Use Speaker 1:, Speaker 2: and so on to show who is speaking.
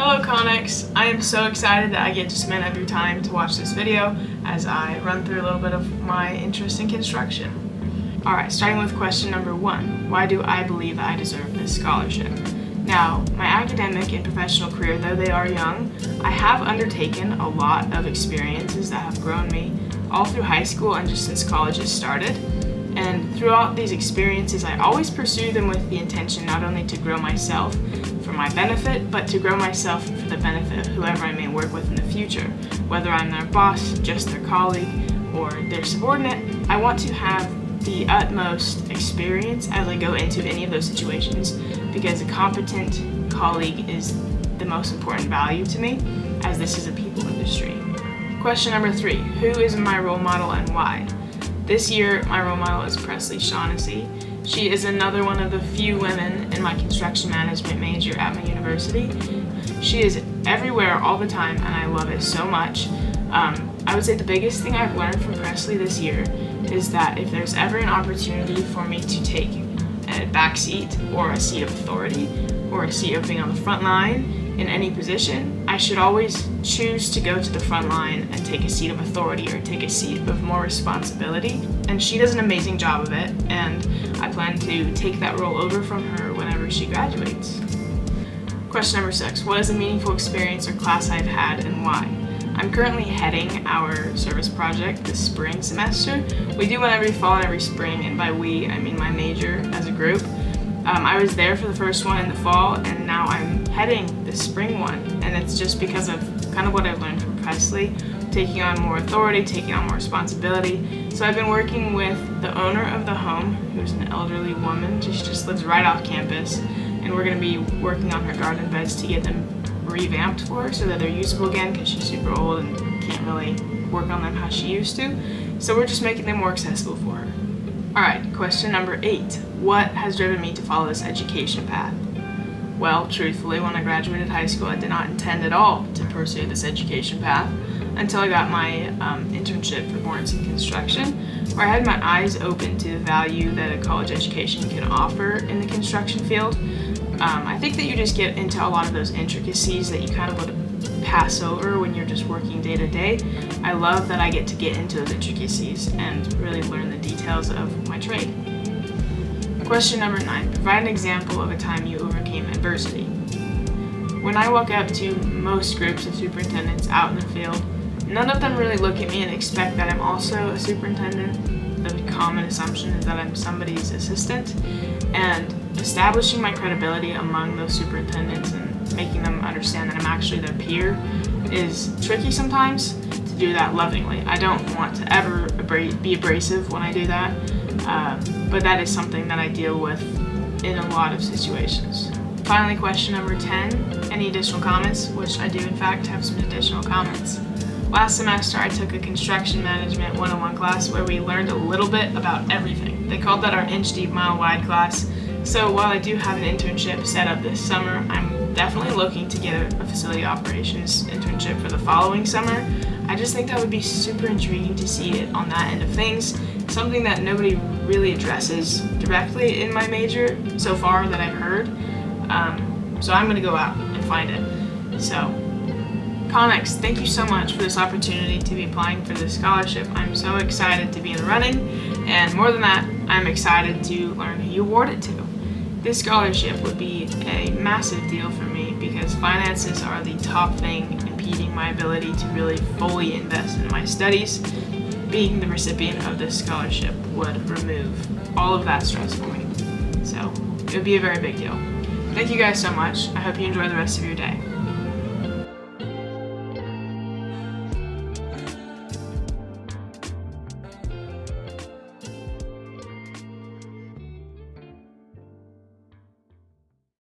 Speaker 1: Hello Connex! I am so excited that I get to spend up your time to watch this video as I run through a little bit of my interest in construction. Alright, starting with question number 1. Why do I believe I deserve this scholarship? Now, my academic and professional career, though they are young, I have undertaken a lot of experiences that have grown me all through high school and just since college has started. And throughout these experiences, I always pursue them with the intention not only to grow myself for my benefit, but to grow myself for the benefit of whoever I may work with in the future. Whether I'm their boss, just their colleague, or their subordinate, I want to have the utmost experience as I go into any of those situations, because a competent colleague is the most important value to me, as this is a people industry. Question number 3. Who is my role model and why? This year, my role model is Presley Shaughnessy. She is another one of the few women in my construction management major at my university. She is everywhere all the time, and I love it so much. I would say the biggest thing I've learned from Presley this year is that if there's ever an opportunity for me to take a back seat or a seat of authority or a seat of being on the front line in any position, I should always choose to go to the front line and take a seat of authority or take a seat of more responsibility. And she does an amazing job of it, and I plan to take that role over from her whenever she graduates. Question number 6. What is a meaningful experience or class I've had and why? I'm currently heading our service project this spring semester. We do one every fall and every spring, and by we, I mean my major as a group. I was there for the first one in the fall, and now I'm heading the spring one, and it's just because of kind of what I've learned from Presley, taking on more authority, taking on more responsibility. So I've been working with the owner of the home, who's an elderly woman. She just lives right off campus, and we're going to be working on her garden beds to get them revamped for her so that they're usable again, because she's super old and can't really work on them how she used to. So we're just making them more accessible for her. Alright, question number 8. What has driven me to follow this education path? Well, truthfully, when I graduated high school, I did not intend at all to pursue this education path until I got my internship for Florence in construction, where I had my eyes open to the value that a college education can offer in the construction field. I think that you just get into a lot of those intricacies that you kind of would pass over when you're just working day to day. I love that I get to get into those intricacies and really learn the details of my trade. Question number 9. Provide an example of a time you overcame adversity. When I walk up to most groups of superintendents out in the field, none of them really look at me and expect that I'm also a superintendent. The common assumption is that I'm somebody's assistant, and establishing my credibility among those superintendents and making them understand that I'm actually their peer is tricky sometimes, to do that lovingly. I don't want to ever be abrasive when I do that, but that is something that I deal with in a lot of situations. Finally, question number 10. Any additional comments? Which I do in fact have some additional comments. Last semester I took a construction management 101 class where we learned a little bit about everything. They called that our inch deep mile wide class. So while I do have an internship set up this summer, I'm definitely looking to get a facility operations internship for the following summer. I just think that would be super intriguing to see it on that end of things, something that nobody really addresses directly in my major so far that I've heard. So I'm going to go out and find it. So, Connex, thank you so much for this opportunity to be applying for this scholarship. I'm so excited to be in the running, and more than that, I'm excited to learn who you award it to. This scholarship would be a massive deal for me because finances are the top thing impeding my ability to really fully invest in my studies. Being the recipient of this scholarship would remove all of that stress for me. So it would be a very big deal. Thank you guys so much. I hope you enjoy the rest of your day.